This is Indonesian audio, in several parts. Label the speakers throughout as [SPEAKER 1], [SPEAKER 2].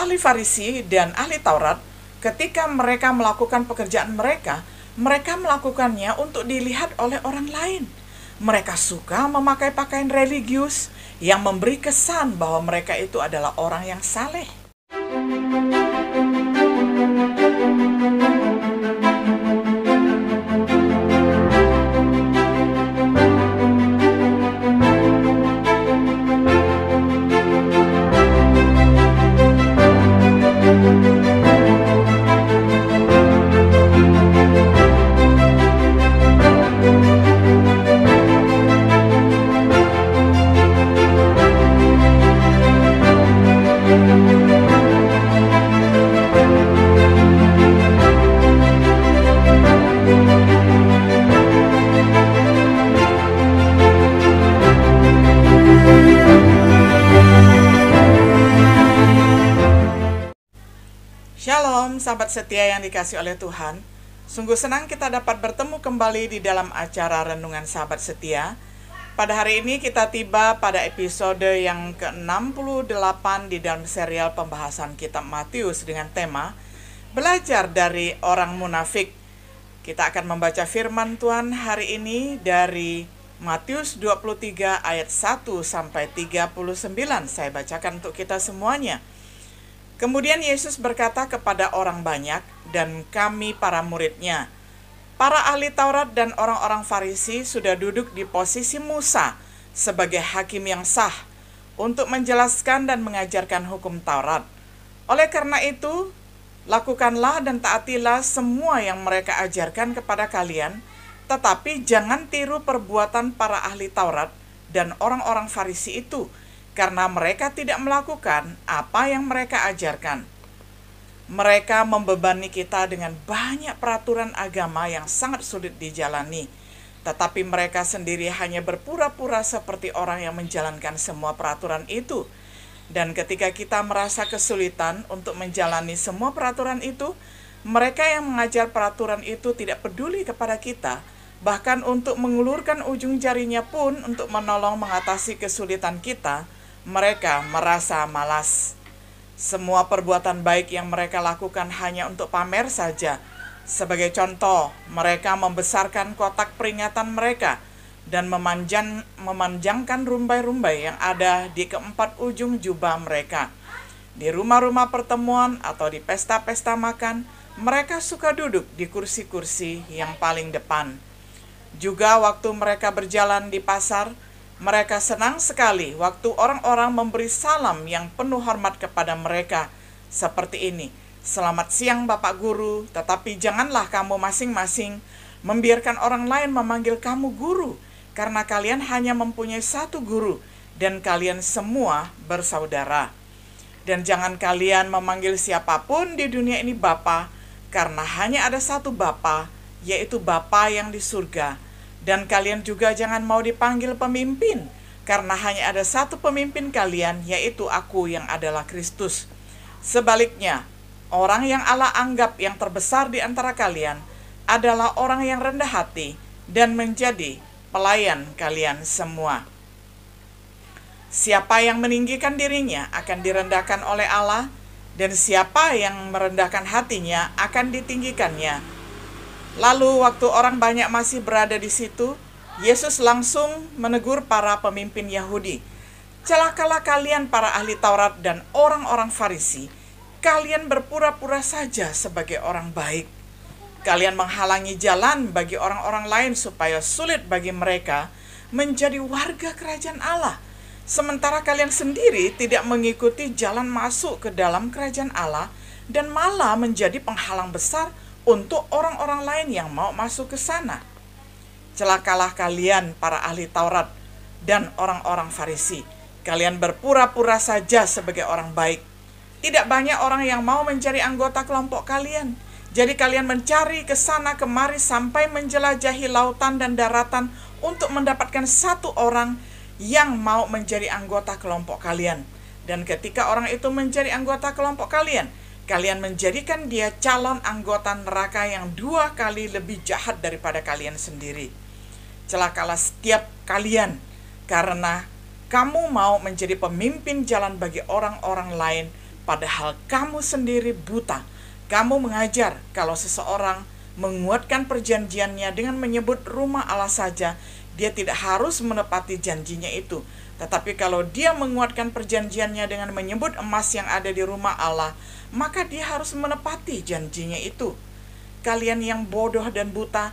[SPEAKER 1] ahli Farisi dan ahli Taurat, ketika mereka melakukan pekerjaan mereka, mereka melakukannya untuk dilihat oleh orang lain. Mereka suka memakai pakaian religius yang memberi kesan bahwa mereka itu adalah orang yang saleh. Shalom, sahabat setia yang dikasih oleh Tuhan. Sungguh senang kita dapat bertemu kembali di dalam acara Renungan Sahabat Setia. Pada hari ini kita tiba pada episode yang ke-68 di dalam serial pembahasan kitab Matius dengan tema Belajar dari Orang Munafik. Kita akan membaca firman Tuhan hari ini dari Matius 23 ayat 1 sampai 39. Saya bacakan untuk kita semuanya. Kemudian Yesus berkata kepada orang banyak dan kami para muridnya, para ahli Taurat dan orang-orang Farisi sudah duduk di posisi Musa sebagai hakim yang sah untuk menjelaskan dan mengajarkan hukum Taurat. Oleh karena itu, lakukanlah dan taatilah semua yang mereka ajarkan kepada kalian, tetapi jangan tiru perbuatan para ahli Taurat dan orang-orang Farisi itu, karena mereka tidak melakukan apa yang mereka ajarkan. Mereka membebani kita dengan banyak peraturan agama yang sangat sulit dijalani, tetapi mereka sendiri hanya berpura-pura seperti orang yang menjalankan semua peraturan itu. Dan ketika kita merasa kesulitan untuk menjalani semua peraturan itu, mereka yang mengajar peraturan itu tidak peduli kepada kita, bahkan untuk mengulurkan ujung jarinya pun untuk menolong mengatasi kesulitan kita, mereka merasa malas. Semua perbuatan baik yang mereka lakukan hanya untuk pamer saja. Sebagai contoh, mereka membesarkan kotak peringatan mereka dan memanjangkan rumbai-rumbai yang ada di keempat ujung jubah mereka. Di rumah-rumah pertemuan atau di pesta-pesta makan, mereka suka duduk di kursi-kursi yang paling depan. Juga waktu mereka berjalan di pasar, mereka senang sekali waktu orang-orang memberi salam yang penuh hormat kepada mereka. Seperti ini, "Selamat siang Bapak Guru, tetapi janganlah kamu masing-masing membiarkan orang lain memanggil kamu guru, karena kalian hanya mempunyai satu guru, dan kalian semua bersaudara. Dan jangan kalian memanggil siapapun di dunia ini Bapa, karena hanya ada satu Bapa, yaitu Bapa yang di surga. Dan kalian juga jangan mau dipanggil pemimpin, karena hanya ada satu pemimpin kalian, yaitu Aku yang adalah Kristus. Sebaliknya, orang yang Allah anggap yang terbesar di antara kalian adalah orang yang rendah hati dan menjadi pelayan kalian semua. Siapa yang meninggikan dirinya akan direndahkan oleh Allah, dan siapa yang merendahkan hatinya akan ditinggikannya." Lalu waktu orang banyak masih berada di situ, Yesus langsung menegur para pemimpin Yahudi. "Celakalah kalian para ahli Taurat dan orang-orang Farisi, kalian berpura-pura saja sebagai orang baik. Kalian menghalangi jalan bagi orang-orang lain supaya sulit bagi mereka menjadi warga kerajaan Allah. Sementara kalian sendiri tidak mengikuti jalan masuk ke dalam kerajaan Allah dan malah menjadi penghalang besar untuk orang-orang lain yang mau masuk ke sana. Celakalah kalian para ahli Taurat dan orang-orang Farisi. Kalian berpura-pura saja sebagai orang baik. Tidak banyak orang yang mau menjadi anggota kelompok kalian. Jadi kalian mencari ke sana kemari sampai menjelajahi lautan dan daratan untuk mendapatkan satu orang yang mau menjadi anggota kelompok kalian. Dan ketika orang itu menjadi anggota kelompok kalian, kalian menjadikan dia calon anggota neraka yang 2 kali lebih jahat daripada kalian sendiri. Celakalah setiap kalian, karena kamu mau menjadi pemimpin jalan bagi orang-orang lain, padahal kamu sendiri buta. Kamu mengajar kalau seseorang menguatkan perjanjiannya dengan menyebut rumah Allah saja, dia tidak harus menepati janjinya itu. Tetapi kalau dia menguatkan perjanjiannya dengan menyebut emas yang ada di rumah Allah, maka dia harus menepati janjinya itu. Kalian yang bodoh dan buta,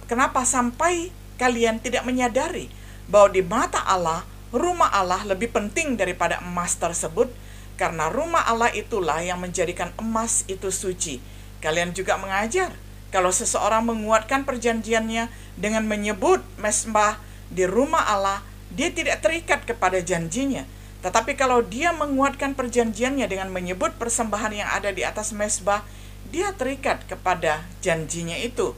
[SPEAKER 1] kenapa sampai kalian tidak menyadari bahwa di mata Allah, rumah Allah lebih penting daripada emas tersebut? Karena rumah Allah itulah yang menjadikan emas itu suci. Kalian juga mengajar kalau seseorang menguatkan perjanjiannya dengan menyebut mezbah di rumah Allah, dia tidak terikat kepada janjinya. Tetapi kalau dia menguatkan perjanjiannya dengan menyebut persembahan yang ada di atas mezbah, dia terikat kepada janjinya itu.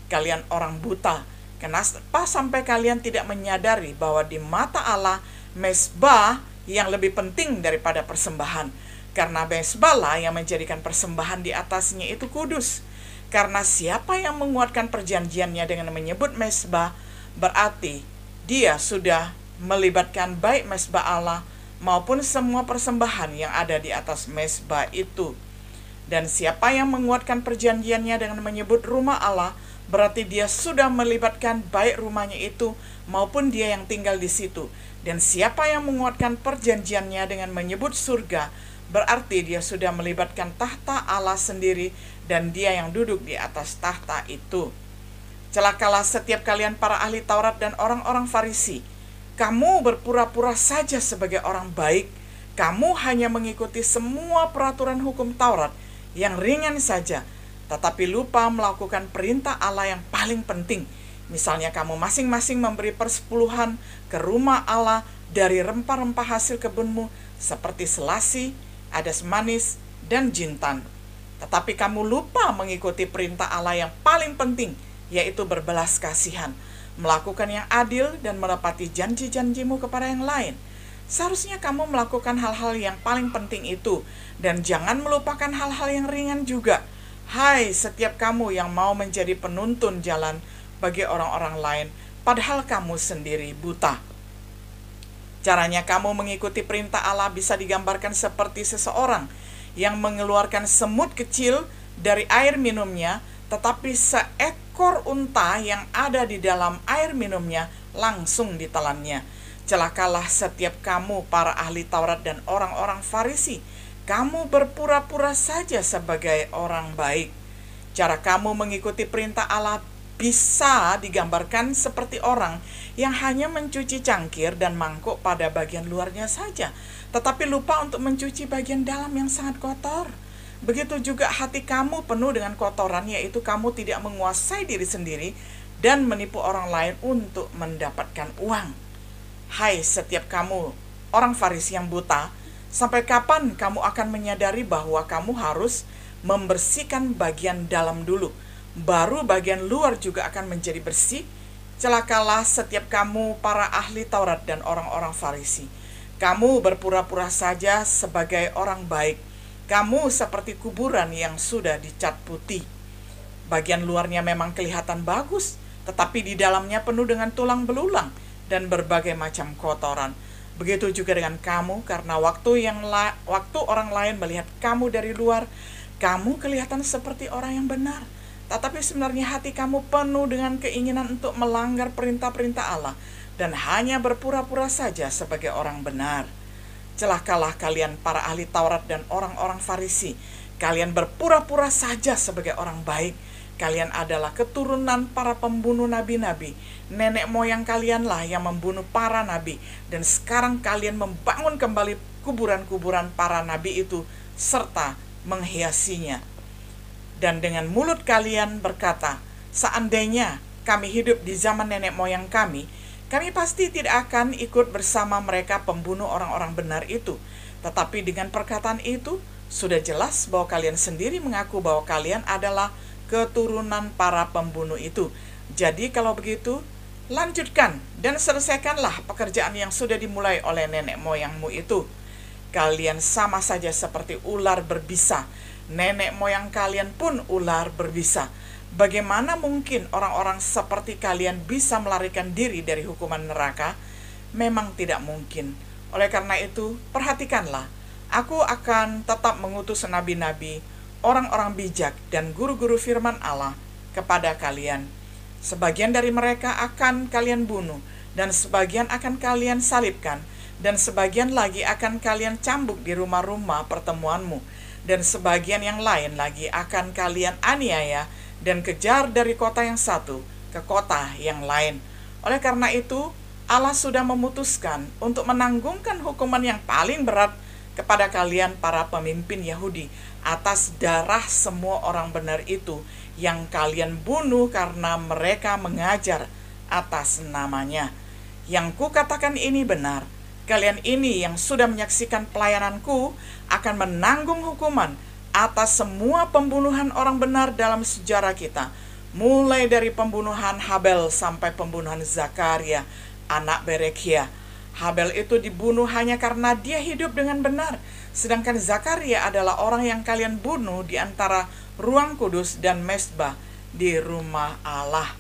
[SPEAKER 1] Kalian orang buta, kenapa sampai kalian tidak menyadari bahwa di mata Allah, mezbah yang lebih penting daripada persembahan? Karena mezbah lah yang menjadikan persembahan di atasnya itu kudus. Karena siapa yang menguatkan perjanjiannya dengan menyebut mezbah, berarti dia sudah melibatkan baik mezbah Allah maupun semua persembahan yang ada di atas mezbah itu. Dan siapa yang menguatkan perjanjiannya dengan menyebut rumah Allah, berarti dia sudah melibatkan baik rumahnya itu maupun dia yang tinggal di situ. Dan siapa yang menguatkan perjanjiannya dengan menyebut surga, berarti dia sudah melibatkan tahta Allah sendiri dan dia yang duduk di atas tahta itu. Celakalah setiap kalian para ahli Taurat dan orang-orang Farisi. Kamu berpura-pura saja sebagai orang baik. Kamu hanya mengikuti semua peraturan hukum Taurat yang ringan saja, tetapi lupa melakukan perintah Allah yang paling penting. Misalnya kamu masing-masing memberi persepuluhan ke rumah Allah dari rempah-rempah hasil kebunmu seperti selasi, adas manis, dan jintan. Tetapi kamu lupa mengikuti perintah Allah yang paling penting, yaitu berbelas kasihan, melakukan yang adil dan menepati janji-janjimu kepada yang lain. Seharusnya kamu melakukan hal-hal yang paling penting itu, dan jangan melupakan hal-hal yang ringan juga. Hai setiap kamu yang mau menjadi penuntun jalan bagi orang-orang lain, padahal kamu sendiri buta. Caranya kamu mengikuti perintah Allah bisa digambarkan seperti seseorang yang mengeluarkan semut kecil dari air minumnya, tetapi seekor unta yang ada di dalam air minumnya langsung ditelannya. Celakalah setiap kamu para ahli Taurat dan orang-orang Farisi. Kamu berpura-pura saja sebagai orang baik. Cara kamu mengikuti perintah Allah bisa digambarkan seperti orang yang hanya mencuci cangkir dan mangkuk pada bagian luarnya saja, tetapi lupa untuk mencuci bagian dalam yang sangat kotor. Begitu juga hati kamu penuh dengan kotoran, yaitu kamu tidak menguasai diri sendiri dan menipu orang lain untuk mendapatkan uang. Hai setiap kamu orang Farisi yang buta, sampai kapan kamu akan menyadari bahwa kamu harus membersihkan bagian dalam dulu, baru bagian luar juga akan menjadi bersih? Celakalah setiap kamu para ahli Taurat dan orang-orang Farisi. Kamu berpura-pura saja sebagai orang baik. Kamu seperti kuburan yang sudah dicat putih. Bagian luarnya memang kelihatan bagus, tetapi di dalamnya penuh dengan tulang belulang dan berbagai macam kotoran. Begitu juga dengan kamu, karena waktu orang lain melihat kamu dari luar, kamu kelihatan seperti orang yang benar. Tetapi sebenarnya hati kamu penuh dengan keinginan untuk melanggar perintah-perintah Allah dan hanya berpura-pura saja sebagai orang benar. Celakalah kalian para ahli Taurat dan orang-orang Farisi. Kalian berpura-pura saja sebagai orang baik. Kalian adalah keturunan para pembunuh nabi-nabi. Nenek moyang kalianlah yang membunuh para nabi. Dan sekarang kalian membangun kembali kuburan-kuburan para nabi itu serta menghiasinya. Dan dengan mulut kalian berkata, seandainya kami hidup di zaman nenek moyang kami pasti tidak akan ikut bersama mereka pembunuh orang-orang benar itu. Tetapi dengan perkataan itu, sudah jelas bahwa kalian sendiri mengaku bahwa kalian adalah keturunan para pembunuh itu. Jadi kalau begitu, lanjutkan dan selesaikanlah pekerjaan yang sudah dimulai oleh nenek moyangmu itu. Kalian sama saja seperti ular berbisa. Nenek moyang kalian pun ular berbisa. Bagaimana mungkin orang-orang seperti kalian bisa melarikan diri dari hukuman neraka? Memang tidak mungkin. Oleh karena itu, perhatikanlah Aku akan tetap mengutus nabi-nabi, orang-orang bijak, dan guru-guru firman Allah kepada kalian. Sebagian dari mereka akan kalian bunuh, dan sebagian akan kalian salibkan, dan sebagian lagi akan kalian cambuk di rumah-rumah pertemuanmu, dan sebagian yang lain lagi akan kalian aniaya dan kejar dari kota yang satu ke kota yang lain. Oleh karena itu, Allah sudah memutuskan untuk menanggungkan hukuman yang paling berat kepada kalian para pemimpin Yahudi atas darah semua orang benar itu yang kalian bunuh karena mereka mengajar atas namanya. Yang kukatakan ini benar. Kalian ini yang sudah menyaksikan pelayananku akan menanggung hukuman atas semua pembunuhan orang benar dalam sejarah kita, mulai dari pembunuhan Habel sampai pembunuhan Zakaria, anak Berekhia. Habel itu dibunuh hanya karena dia hidup dengan benar, sedangkan Zakaria adalah orang yang kalian bunuh di antara ruang kudus dan mezbah di rumah Allah.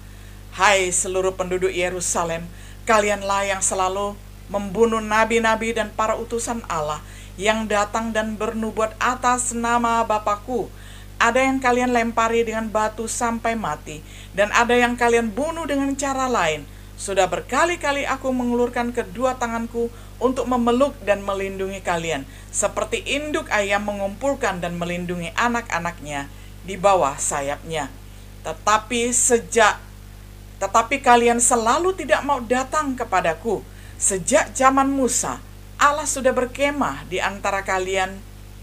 [SPEAKER 1] Hai seluruh penduduk Yerusalem, kalianlah yang selalu membunuh nabi-nabi dan para utusan Allah yang datang dan bernubuat atas nama Bapakku. Ada yang kalian lempari dengan batu sampai mati, dan ada yang kalian bunuh dengan cara lain. Sudah berkali-kali aku mengulurkan kedua tanganku untuk memeluk dan melindungi kalian, seperti induk ayam mengumpulkan dan melindungi anak-anaknya di bawah sayapnya. Tetapi kalian selalu tidak mau datang kepadaku. Sejak zaman Musa, Allah sudah berkemah di antara kalian,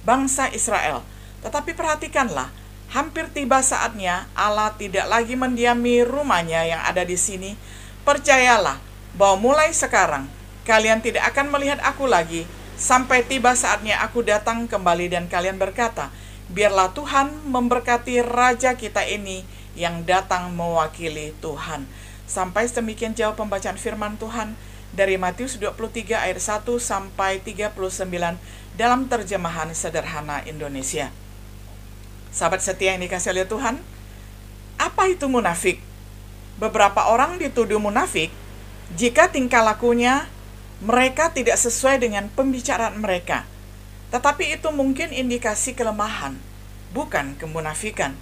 [SPEAKER 1] bangsa Israel. Tetapi perhatikanlah, hampir tiba saatnya Allah tidak lagi mendiami rumahnya yang ada di sini. Percayalah bahwa mulai sekarang kalian tidak akan melihat aku lagi sampai tiba saatnya aku datang kembali dan kalian berkata, biarlah Tuhan memberkati raja kita ini yang datang mewakili Tuhan. Sampai sedemikian jauh pembacaan firman Tuhan dari Matius 23 ayat 1 sampai 39 dalam terjemahan sederhana Indonesia. Sahabat setia yang dikasihi oleh Tuhan, apa itu munafik? Beberapa orang dituduh munafik jika tingkah lakunya mereka tidak sesuai dengan pembicaraan mereka. Tetapi itu mungkin indikasi kelemahan, bukan kemunafikan.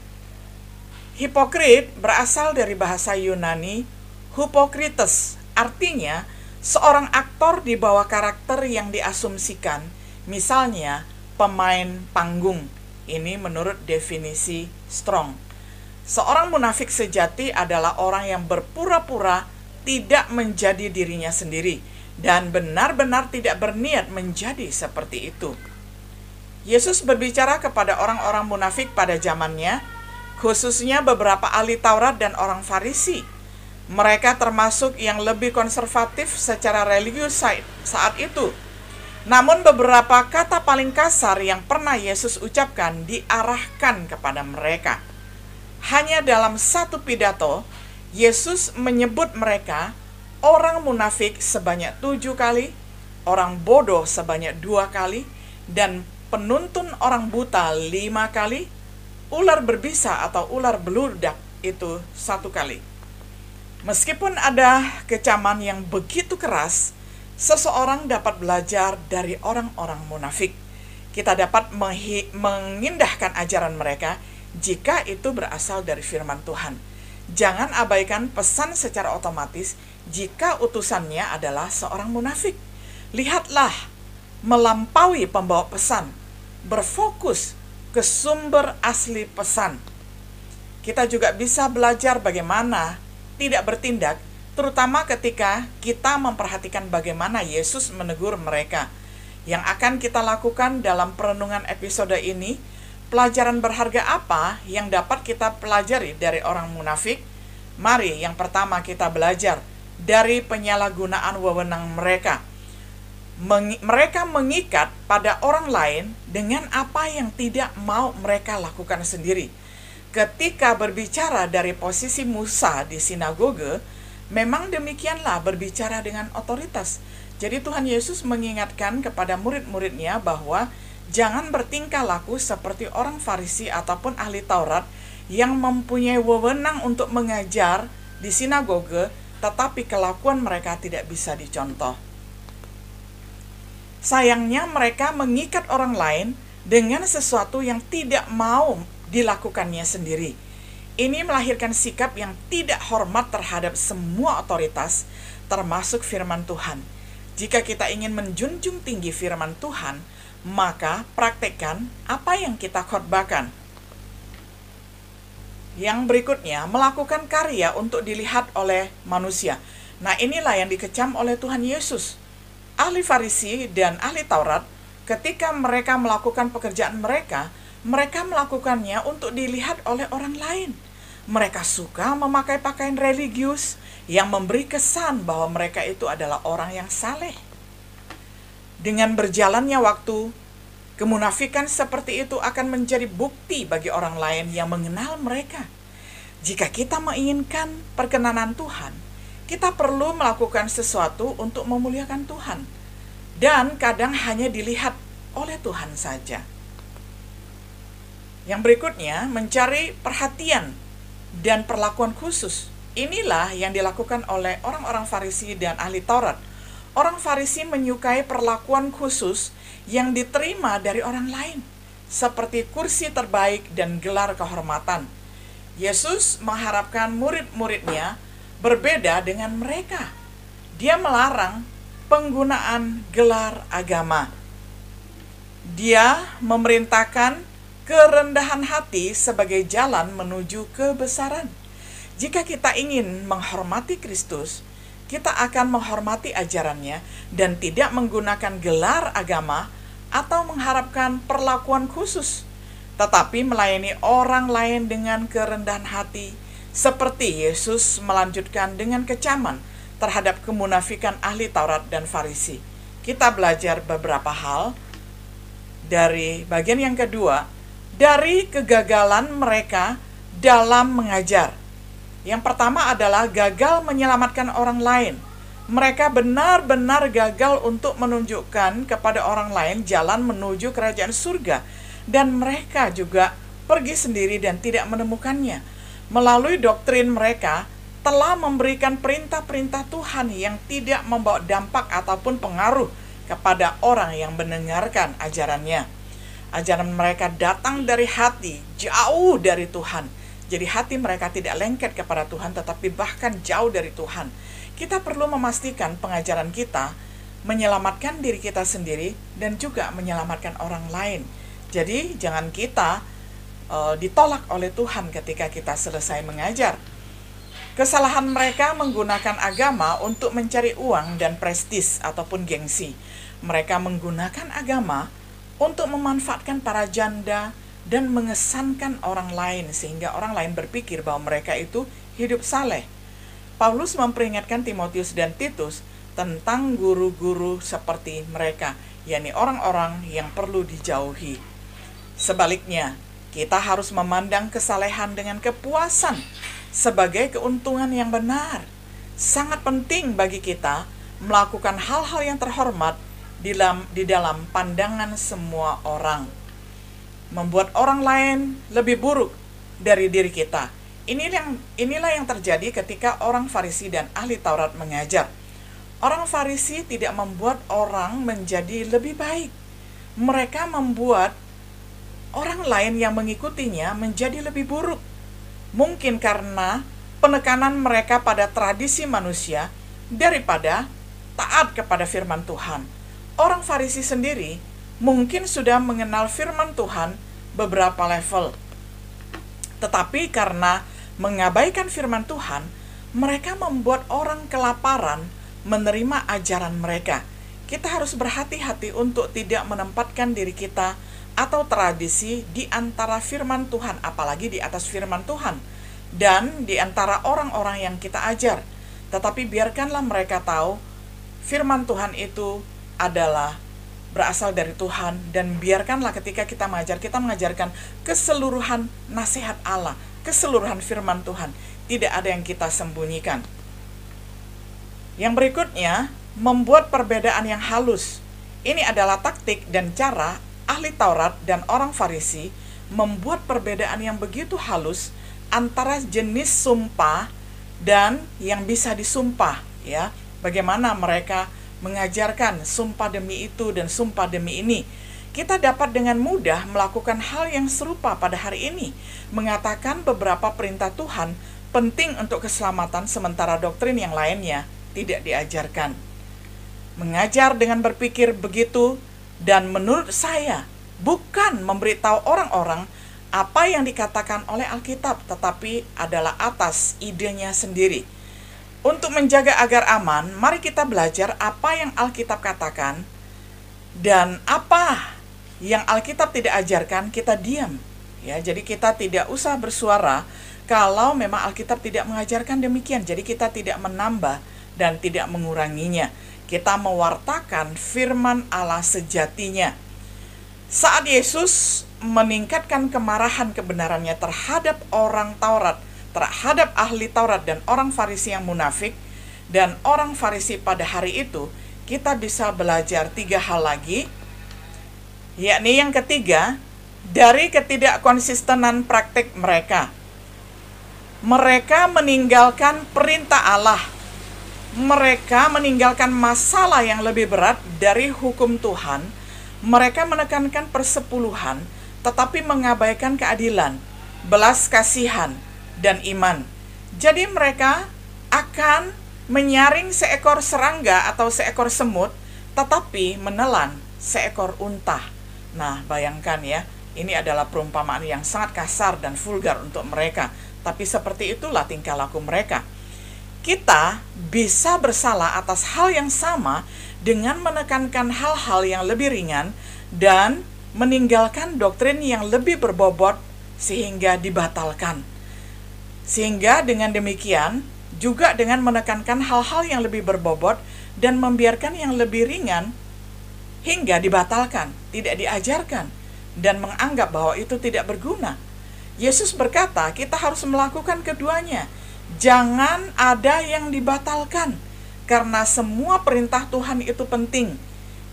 [SPEAKER 1] Hipokrit berasal dari bahasa Yunani hypokrites, artinya seorang aktor di bawah karakter yang diasumsikan, misalnya pemain panggung. Ini menurut definisi Strong. Seorang munafik sejati adalah orang yang berpura-pura tidak menjadi dirinya sendiri dan benar-benar tidak berniat menjadi seperti itu. Yesus berbicara kepada orang-orang munafik pada zamannya, khususnya beberapa ahli Taurat dan orang Farisi. Mereka termasuk yang lebih konservatif secara religius saat itu. Namun beberapa kata paling kasar yang pernah Yesus ucapkan diarahkan kepada mereka. Hanya dalam satu pidato, Yesus menyebut mereka orang munafik sebanyak 7 kali, orang bodoh sebanyak 2 kali, dan penuntun orang buta 5 kali, ular berbisa atau ular beludak itu 1 kali. Meskipun ada kecaman yang begitu keras, seseorang dapat belajar dari orang-orang munafik. Kita dapat mengindahkan ajaran mereka jika itu berasal dari firman Tuhan. Jangan abaikan pesan secara otomatis jika utusannya adalah seorang munafik. Lihatlah, melampaui pembawa pesan, berfokus ke sumber asli pesan. Kita juga bisa belajar bagaimana tidak bertindak, terutama ketika kita memperhatikan bagaimana Yesus menegur mereka. Yang akan kita lakukan dalam perenungan episode ini, pelajaran berharga apa yang dapat kita pelajari dari orang munafik? Mari yang pertama kita belajar dari penyalahgunaan wewenang mereka. Mereka mengikat pada orang lain dengan apa yang tidak mau mereka lakukan sendiri. Ketika berbicara dari posisi Musa di sinagoge, memang demikianlah berbicara dengan otoritas. Jadi Tuhan Yesus mengingatkan kepada murid-muridnya bahwa jangan bertingkah laku seperti orang Farisi ataupun ahli Taurat yang mempunyai wewenang untuk mengajar di sinagoge, tetapi kelakuan mereka tidak bisa dicontoh. Sayangnya mereka mengikat orang lain dengan sesuatu yang tidak mau dilakukannya sendiri. Ini melahirkan sikap yang tidak hormat terhadap semua otoritas, termasuk firman Tuhan. Jika kita ingin menjunjung tinggi firman Tuhan, maka praktekkan apa yang kita khotbahkan. Yang berikutnya, melakukan karya untuk dilihat oleh manusia. Nah, inilah yang dikecam oleh Tuhan Yesus. Ahli Farisi dan ahli Taurat, ketika mereka melakukan pekerjaan mereka melakukannya untuk dilihat oleh orang lain. Mereka suka memakai pakaian religius yang memberi kesan bahwa mereka itu adalah orang yang saleh. Dengan berjalannya waktu, kemunafikan seperti itu akan menjadi bukti bagi orang lain yang mengenal mereka. Jika kita menginginkan perkenanan Tuhan, kita perlu melakukan sesuatu untuk memuliakan Tuhan. Dan kadang hanya dilihat oleh Tuhan saja. Yang berikutnya, mencari perhatian dan perlakuan khusus. Inilah yang dilakukan oleh orang-orang Farisi dan ahli Taurat. Orang Farisi menyukai perlakuan khusus yang diterima dari orang lain, seperti kursi terbaik dan gelar kehormatan. Yesus mengharapkan murid-muridnya berbeda dengan mereka. Dia melarang penggunaan gelar agama. Dia memerintahkan kerendahan hati sebagai jalan menuju kebesaran. Jika kita ingin menghormati Kristus, kita akan menghormati ajarannya dan tidak menggunakan gelar agama atau mengharapkan perlakuan khusus, tetapi melayani orang lain dengan kerendahan hati, seperti Yesus melanjutkan dengan kecaman terhadap kemunafikan ahli Taurat dan Farisi. Kita belajar beberapa hal dari bagian yang kedua, dari kegagalan mereka dalam mengajar. Yang pertama adalah gagal menyelamatkan orang lain. Mereka benar-benar gagal untuk menunjukkan kepada orang lain jalan menuju kerajaan surga. Dan mereka juga pergi sendiri dan tidak menemukannya. Melalui doktrin mereka telah memberikan perintah-perintah Tuhan yang tidak membawa dampak ataupun pengaruh kepada orang yang mendengarkan ajarannya. Ajaran mereka datang dari hati, jauh dari Tuhan. Jadi hati mereka tidak lengket kepada Tuhan, tetapi bahkan jauh dari Tuhan. Kita perlu memastikan pengajaran kita menyelamatkan diri kita sendiri dan juga menyelamatkan orang lain. Jadi jangan kita ditolak oleh Tuhan ketika kita selesai mengajar. Kesalahan mereka menggunakan agama untuk mencari uang dan prestis ataupun gengsi. Mereka menggunakan agama untuk memanfaatkan para janda dan mengesankan orang lain sehingga orang lain berpikir bahwa mereka itu hidup saleh. Paulus memperingatkan Timotius dan Titus tentang guru-guru seperti mereka, yakni orang-orang yang perlu dijauhi. Sebaliknya, kita harus memandang kesalehan dengan kepuasan sebagai keuntungan yang benar. Sangat penting bagi kita melakukan hal-hal yang terhormat di dalam pandangan semua orang. Membuat orang lain lebih buruk dari diri kita. Inilah yang terjadi ketika orang Farisi dan ahli Taurat mengajar. Orang Farisi tidak membuat orang menjadi lebih baik. Mereka membuat orang lain yang mengikutinya menjadi lebih buruk. Mungkin karena penekanan mereka pada tradisi manusia daripada taat kepada firman Tuhan. Orang Farisi sendiri mungkin sudah mengenal firman Tuhan beberapa level. Tetapi karena mengabaikan firman Tuhan, mereka membuat orang kelaparan menerima ajaran mereka. Kita harus berhati-hati untuk tidak menempatkan diri kita atau tradisi di antara firman Tuhan, apalagi di atas firman Tuhan, dan di antara orang-orang yang kita ajar. Tetapi biarkanlah mereka tahu firman Tuhan itu adalah berasal dari Tuhan, dan biarkanlah ketika kita mengajarkan keseluruhan nasihat Allah, keseluruhan firman Tuhan. Tidak ada yang kita sembunyikan. Yang berikutnya, membuat perbedaan yang halus. Ini adalah taktik dan cara ahli Taurat dan orang Farisi membuat perbedaan yang begitu halus antara jenis sumpah dan yang bisa disumpah, ya. Bagaimana mereka mengajarkan sumpah demi itu dan sumpah demi ini. Kita dapat dengan mudah melakukan hal yang serupa pada hari ini, mengatakan beberapa perintah Tuhan penting untuk keselamatan, sementara doktrin yang lainnya tidak diajarkan. Mengajar dengan berpikir begitu, dan menurut saya, bukan memberitahu orang-orang apa yang dikatakan oleh Alkitab, tetapi adalah atas idenya sendiri. Untuk menjaga agar aman, mari kita belajar apa yang Alkitab katakan, dan apa yang Alkitab tidak ajarkan, kita diam. Ya, jadi kita tidak usah bersuara kalau memang Alkitab tidak mengajarkan demikian. Jadi kita tidak menambah dan tidak menguranginya. Kita mewartakan firman Allah sejatinya. Saat Yesus meningkatkan kemarahan kebenarannya terhadap orang Taurat, terhadap ahli Taurat dan orang Farisi yang munafik, dan orang Farisi pada hari itu, kita bisa belajar 3 hal lagi, yakni yang ketiga, dari ketidakkonsistenan praktik mereka. Mereka meninggalkan perintah Allah. Mereka meninggalkan masalah yang lebih berat dari hukum Tuhan. Mereka menekankan persepuluhan, tetapi mengabaikan keadilan, belas kasihan, dan iman. Jadi mereka akan menyaring seekor serangga atau seekor semut, tetapi menelan seekor unta. Nah, bayangkan ya, ini adalah perumpamaan yang sangat kasar dan vulgar untuk mereka. Tapi seperti itulah tingkah laku mereka. Kita bisa bersalah atas hal yang sama dengan menekankan hal-hal yang lebih ringan dan meninggalkan doktrin yang lebih berbobot sehingga dibatalkan. Sehingga dengan demikian, juga dengan menekankan hal-hal yang lebih berbobot dan membiarkan yang lebih ringan hingga dibatalkan, tidak diajarkan, dan menganggap bahwa itu tidak berguna. Yesus berkata, kita harus melakukan keduanya. Jangan ada yang dibatalkan, karena semua perintah Tuhan itu penting.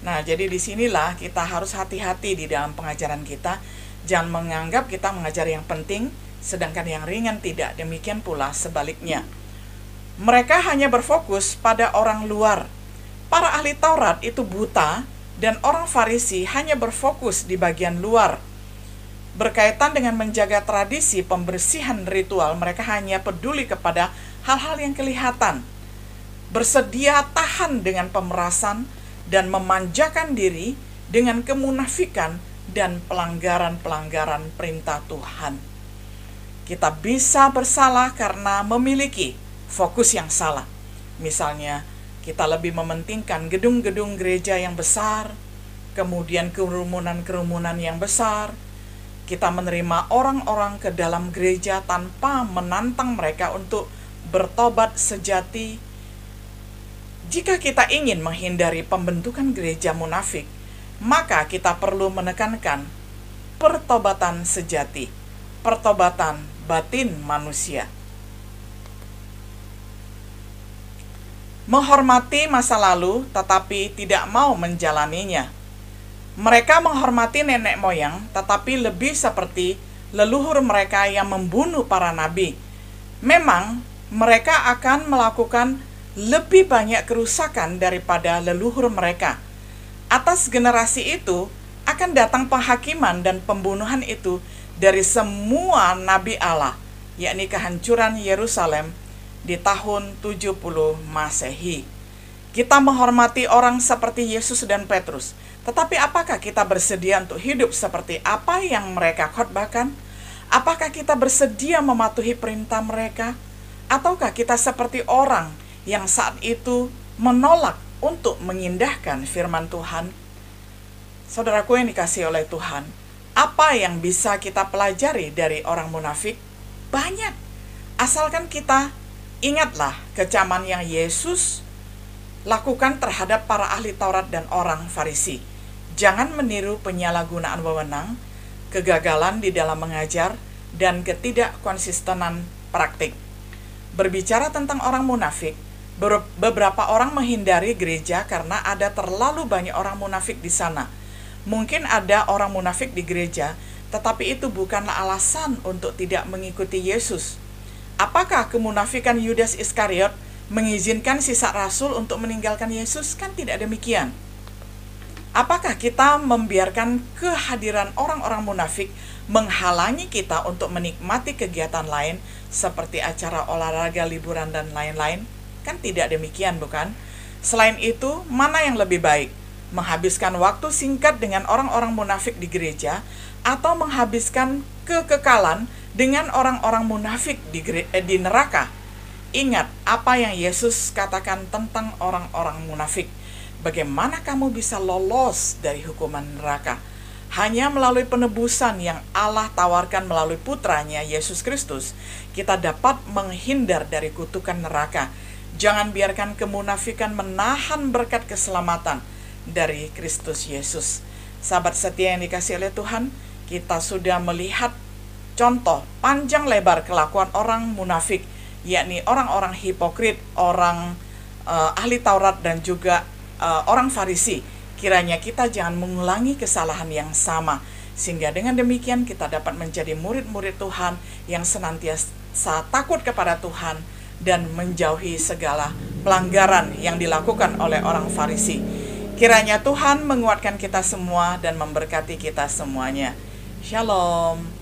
[SPEAKER 1] Nah, jadi disinilah kita harus hati-hati di dalam pengajaran kita. Jangan menganggap kita mengajar yang penting, sedangkan yang ringan tidak. Demikian pula sebaliknya. Mereka hanya berfokus pada orang luar. Para ahli Taurat itu buta, dan orang Farisi hanya berfokus di bagian luar. Berkaitan dengan menjaga tradisi pembersihan ritual, mereka hanya peduli kepada hal-hal yang kelihatan. Bersedia tahan dengan pemerasan dan memanjakan diri dengan kemunafikan dan pelanggaran-pelanggaran perintah Tuhan. Kita bisa bersalah karena memiliki fokus yang salah. Misalnya, kita lebih mementingkan gedung-gedung gereja yang besar, kemudian kerumunan-kerumunan yang besar. Kita menerima orang-orang ke dalam gereja tanpa menantang mereka untuk bertobat sejati. Jika kita ingin menghindari pembentukan gereja munafik, maka kita perlu menekankan pertobatan sejati, pertobatan batin manusia. Menghormati masa lalu tetapi tidak mau menjalaninya. Mereka menghormati nenek moyang tetapi lebih seperti leluhur mereka yang membunuh para nabi. Memang mereka akan melakukan lebih banyak kerusakan daripada leluhur mereka. Atas generasi itu akan datang penghakiman dan pembunuhan itu dari semua nabi Allah, yakni kehancuran Yerusalem di tahun 70 Masehi. Kita menghormati orang seperti Yesus dan Petrus, tetapi apakah kita bersedia untuk hidup seperti apa yang mereka khotbahkan? Apakah kita bersedia mematuhi perintah mereka? Ataukah kita seperti orang yang saat itu menolak untuk mengindahkan firman Tuhan? Saudaraku yang dikasihi oleh Tuhan, apa yang bisa kita pelajari dari orang munafik? Banyak, asalkan kita ingatlah kecaman yang Yesus lakukan terhadap para ahli Taurat dan orang Farisi. Jangan meniru penyalahgunaan wewenang, kegagalan di dalam mengajar, dan ketidakkonsistenan praktik. Berbicara tentang orang munafik, beberapa orang menghindari gereja karena ada terlalu banyak orang munafik di sana. Mungkin ada orang munafik di gereja, tetapi itu bukanlah alasan untuk tidak mengikuti Yesus. Apakah kemunafikan Yudas Iskariot mengizinkan sisa rasul untuk meninggalkan Yesus? Kan tidak demikian. Apakah kita membiarkan kehadiran orang-orang munafik menghalangi kita untuk menikmati kegiatan lain seperti acara olahraga, liburan, dan lain-lain? Kan tidak demikian, bukan? Selain itu, mana yang lebih baik? Menghabiskan waktu singkat dengan orang-orang munafik di gereja atau menghabiskan kekekalan dengan orang-orang munafik di neraka? Ingat apa yang Yesus katakan tentang orang-orang munafik. Bagaimana kamu bisa lolos dari hukuman neraka? Hanya melalui penebusan yang Allah tawarkan melalui putranya Yesus Kristus, kita dapat menghindar dari kutukan neraka. Jangan biarkan kemunafikan menahan berkat keselamatan dari Kristus Yesus. Sahabat setia yang dikasihi oleh Tuhan, kita sudah melihat contoh panjang lebar kelakuan orang munafik, yakni orang-orang hipokrit, orang ahli Taurat, dan juga orang Farisi. Kiranya kita jangan mengulangi kesalahan yang sama, sehingga dengan demikian kita dapat menjadi murid-murid Tuhan yang senantiasa takut kepada Tuhan dan menjauhi segala pelanggaran yang dilakukan oleh orang Farisi. Kiranya Tuhan menguatkan kita semua dan memberkati kita semuanya. Shalom.